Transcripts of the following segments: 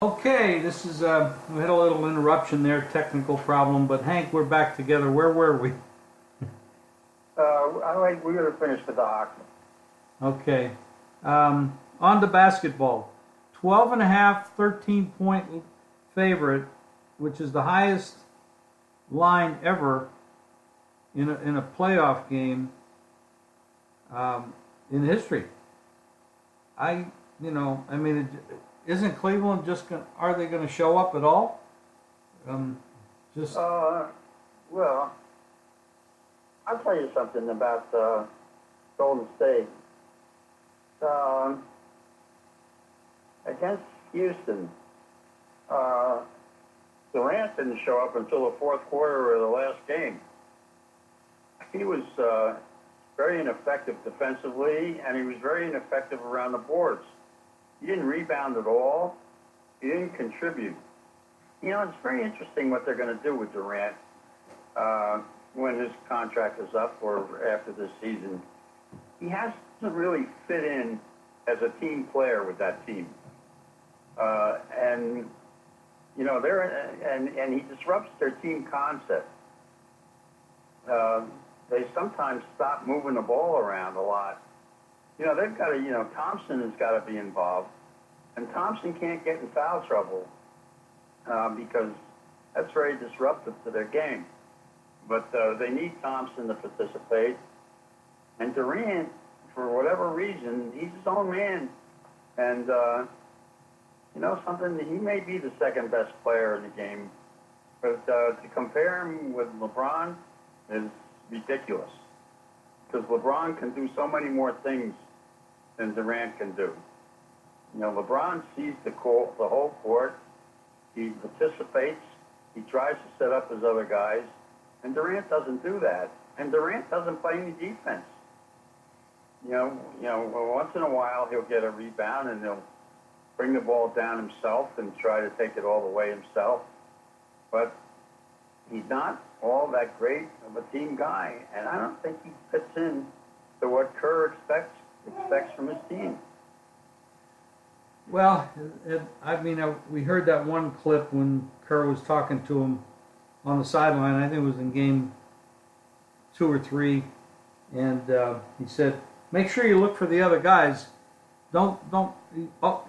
Okay, this is, we had a little interruption there, technical problem, but Hank, we're back together. Where were we? We gotta finish with the hockey. Okay. On to basketball. 12.5, 13-point favorite, which is the highest line ever in a playoff game in history. Isn't Cleveland just going? Are they going to show up at all? Well, I'll tell you something about Golden State. Against Houston, Durant didn't show up until the fourth quarter of the last game. He was very ineffective defensively, and he was very ineffective around the boards. He didn't rebound at all. He didn't contribute. You know, it's very interesting what they're going to do with Durant when his contract is up or after this season. He hasn't really fit in as a team player with that team. And he disrupts their team concept. They sometimes stop moving the ball around a lot. They've got to, Thompson has got to be involved. And Thompson can't get in foul trouble because that's very disruptive to their game. But they need Thompson to participate. And Durant, for whatever reason, he's his own man. And, he may be the second best player in the game. But to compare him with LeBron is ridiculous. Because LeBron can do so many more things than Durant can do. LeBron sees the whole court. He participates. He tries to set up his other guys. And Durant doesn't do that. And Durant doesn't play any defense. Once in a while he'll get a rebound and he'll bring the ball down himself and try to take it all the way himself. But he's not all that great of a team guy. And I don't think he fits in to what Kerr expects from his team. Well, we heard that one clip when Kerr was talking to him on the sideline. I think it was in game 2 or 3, and he said, "Make sure you look for the other guys. Don't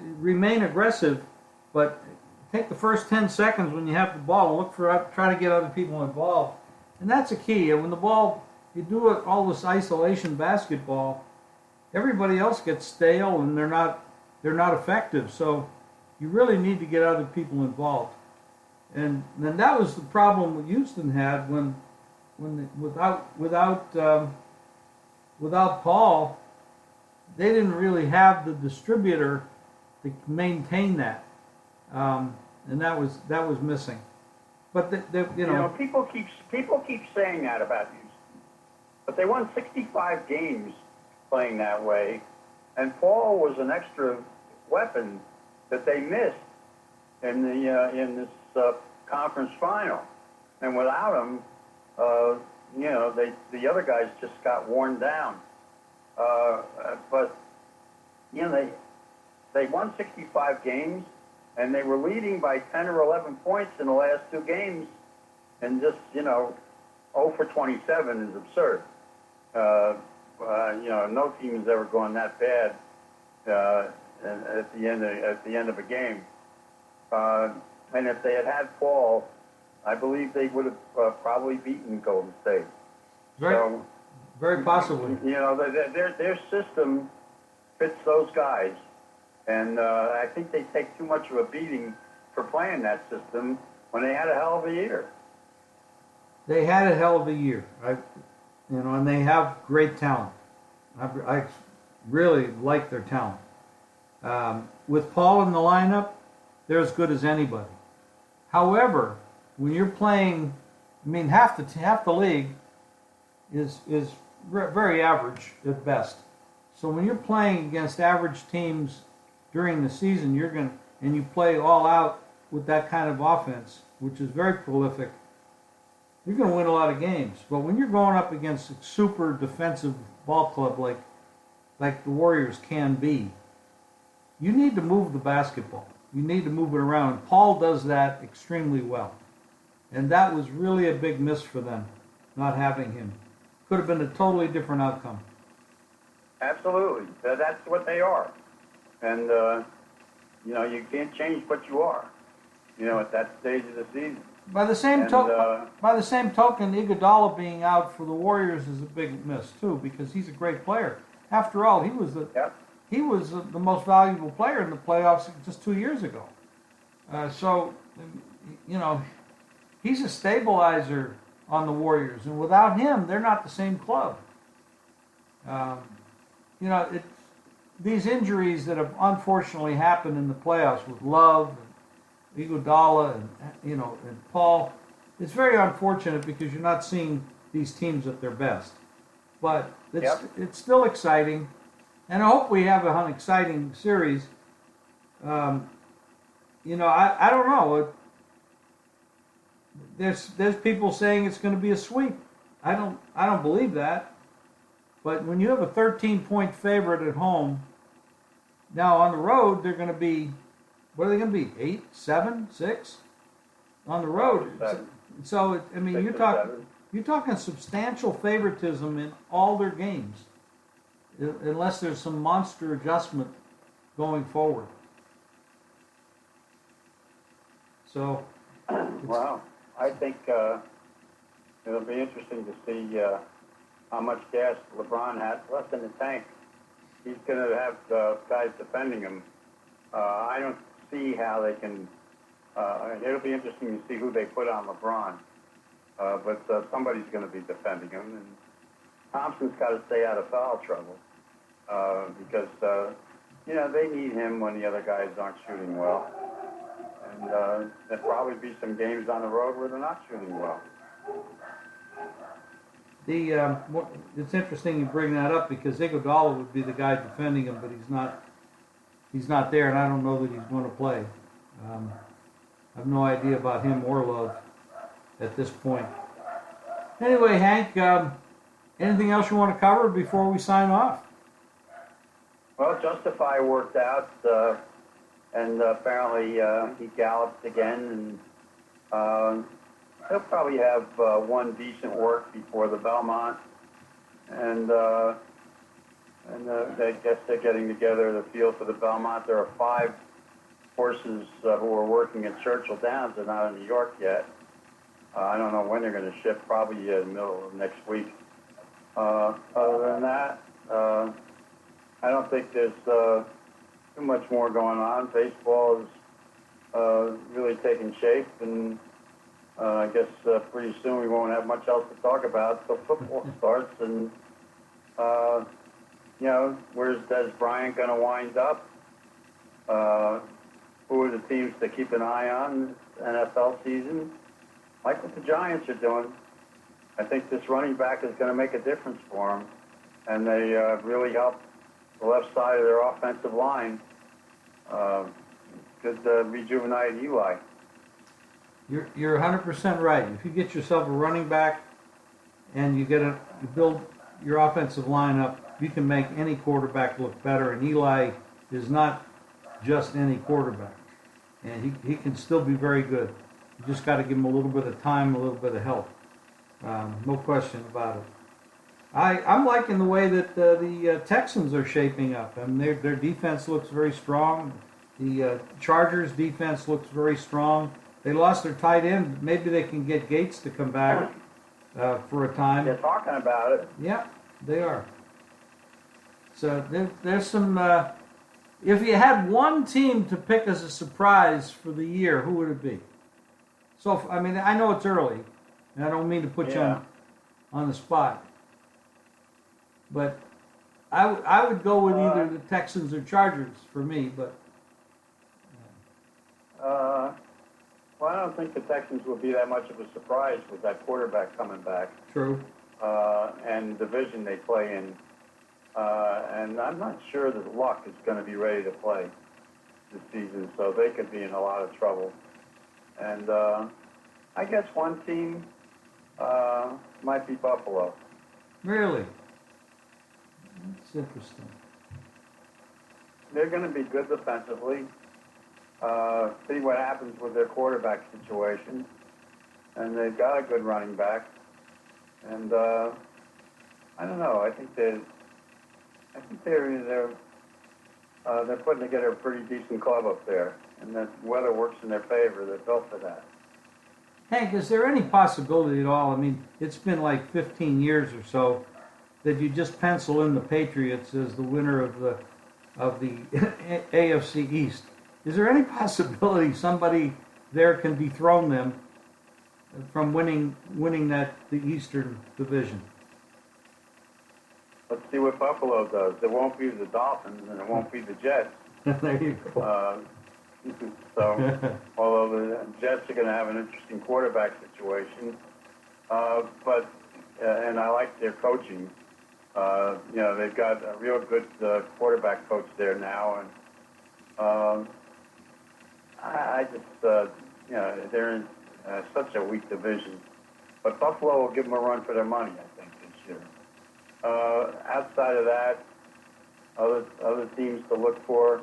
remain aggressive, but take the first 10 seconds when you have the ball and try to get other people involved." And that's a key. And when the ball, you do all this isolation basketball, everybody else gets stale and they're not effective. So you really need to get other people involved. And then that was the problem that Houston had without Paul, they didn't really have the distributor to maintain that, and that was missing. But people keep saying that about Houston, but they won 65 games playing that way, and Paul was an extra weapon that they missed in this conference final, and without him, the other guys just got worn down. But they won 65 games, and they were leading by 10 or 11 points in the last 2 games, and just 0 for 27 is absurd. No team has ever gone that bad at the end of a game. And if they had had Paul, I believe they would have probably beaten Golden State. Very possibly. Their system fits those guys, and I think they take too much of a beating for playing that system when they had a hell of a year. They had a hell of a year, and they have great talent. I really like their talent. With Paul in the lineup, they're as good as anybody. However, when you're playing, half the league is very average at best. So when you're playing against average teams during the season, and you play all out with that kind of offense, which is very prolific, you're going to win a lot of games. But when you're going up against a super defensive ball club like the Warriors can be, you need to move the basketball. you need to move it around. Paul does that extremely well. And that was really a big miss for them, not having him. Could have been a totally different outcome. Absolutely. That's what they are. And, you can't change what you are, at that stage of the season. By the same token, Iguodala being out for the Warriors is a big miss too, because he's a great player. After all, he was the most valuable player in the playoffs just 2 years ago. He's a stabilizer on the Warriors, and without him, they're not the same club. These injuries that have unfortunately happened in the playoffs with Love, and Iguodala, and Paul, it's very unfortunate because you're not seeing these teams at their best. But it's still exciting, and I hope we have an exciting series. I don't know. There's people saying it's going to be a sweep. I don't believe that. But when you have a 13-point favorite at home, now on the road they're going to be, what are they going to be? 8, 7, 6 on the road. So you're talking substantial favoritism in all their games, unless there's some monster adjustment going forward. So, wow, I think it'll be interesting to see how much gas LeBron has left in the tank. He's going to have guys defending him. I don't see how they can. It'll be interesting to see who they put on LeBron. But somebody's going to be defending him, and Thompson's got to stay out of foul trouble because they need him when the other guys aren't shooting well, and there'll probably be some games on the road where they're not shooting well. It's interesting you bring that up because Iguodala would be the guy defending him, but he's not there, and I don't know that he's going to play. I have no idea about him or Love at this point. Anyway, Hank, anything else you want to cover before we sign off? Well, Justify worked out, and apparently he galloped again, and he'll probably have one decent work before the Belmont, and I guess they're getting together the field for the Belmont. There are 5 horses who are working at Churchill Downs. They're not in New York yet. I don't know when they're going to ship, probably in the middle of next week. Other than that, I don't think there's too much more going on. Baseball is really taking shape, and I guess pretty soon we won't have much else to talk about until football starts. And, where's Des Bryant going to wind up? Who are the teams to keep an eye on this NFL season? Like what the Giants are doing. I think this running back is going to make a difference for them. And they really help the left side of their offensive line. Could rejuvenate Eli. You're 100% right. If you get yourself a running back and you build your offensive line up, you can make any quarterback look better. And Eli is not just any quarterback, and he can still be very good. You just got to give him a little bit of time, a little bit of help. No question about it. I'm liking the way that the Texans are shaping up. I mean, their defense looks very strong. The Chargers' defense looks very strong. They lost their tight end. Maybe they can get Gates to come back for a time. They're talking about it. Yeah, they are. So there's some... if you had one team to pick as a surprise for the year, who would it be? So, I mean, I know it's early, and I don't mean to put you on the spot. But I would go with either the Texans or Chargers for me, but... Well, I don't think the Texans will be that much of a surprise with that quarterback coming back. True. And the division they play in. And I'm not sure that Luck is going to be ready to play this season, so they could be in a lot of trouble. And I guess one team might be Buffalo. Really? That's interesting. They're going to be good defensively. see what happens with their quarterback situation. And they've got a good running back. And I don't know. I think they're putting together a pretty decent club up there, and the weather works in their favor. They're built for that. Hank, is there any possibility at all? I mean, it's been like 15 years or so that you just pencil in the Patriots as the winner of the AFC East. Is there any possibility somebody there can dethrone them from winning the Eastern Division? Let's see what Buffalo does. It won't be the Dolphins, and it won't be the Jets. There you go. So, although the Jets are going to have an interesting quarterback situation, and I like their coaching. They've got a real good quarterback coach there now, and I just, they're in such a weak division. But Buffalo will give them a run for their money, I think, this year. Outside of that, other teams to look for.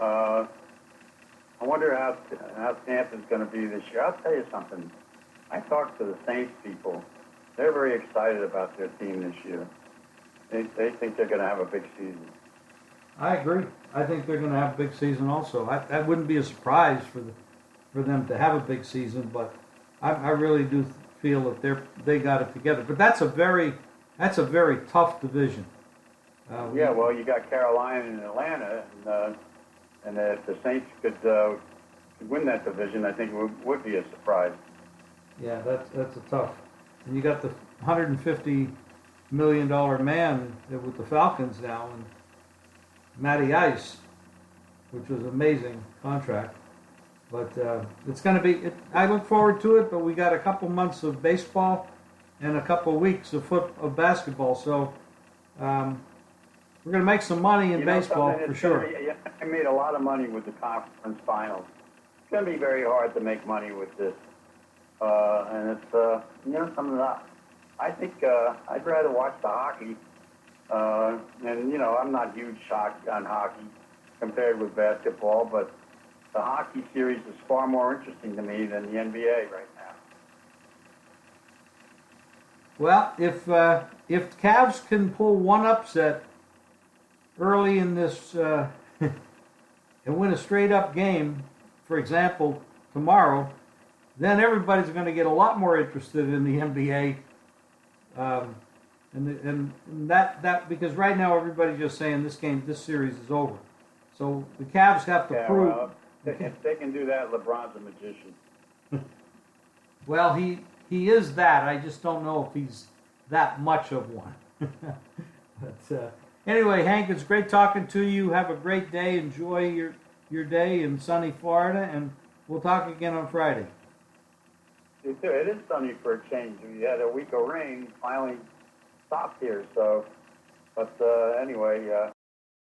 I wonder how Tampa's going to be this year. I'll tell you something. I talked to the Saints people. They're very excited about their team this year. They think they're going to have a big season. I agree. I think they're going to have a big season also. That wouldn't be a surprise for them to have a big season, but I really do feel that they got it together. But that's a very tough division. Well, you got Carolina and Atlanta, and if the Saints could win that division, I think it would be a surprise. Yeah, that's a tough. And you got the $150 million man with the Falcons now, and Matty Ice, which was an amazing contract. But it's going to be. I look forward to it. But we got a couple months of baseball and a couple weeks of basketball. So we're going to make some money in baseball for sure. I made a lot of money with the conference finals. It's going to be very hard to make money with this. And it's, something that I think I'd rather watch the hockey. And, I'm not huge on hockey compared with basketball, but the hockey series is far more interesting to me than the NBA right now. Well, if Cavs can pull one upset early in this and win a straight-up game, for example, tomorrow, then everybody's going to get a lot more interested in the NBA. And that because right now everybody's just saying this series is over. So the Cavs have to prove. Well, if they can do that, LeBron's a magician. Well, he is that. I just don't know if he's that much of one. But anyway, Hank, it's great talking to you. Have a great day. Enjoy your day in sunny Florida, and we'll talk again on Friday. You too. It is sunny for a change. We had a week of rain, finally stopped here. So, but anyway,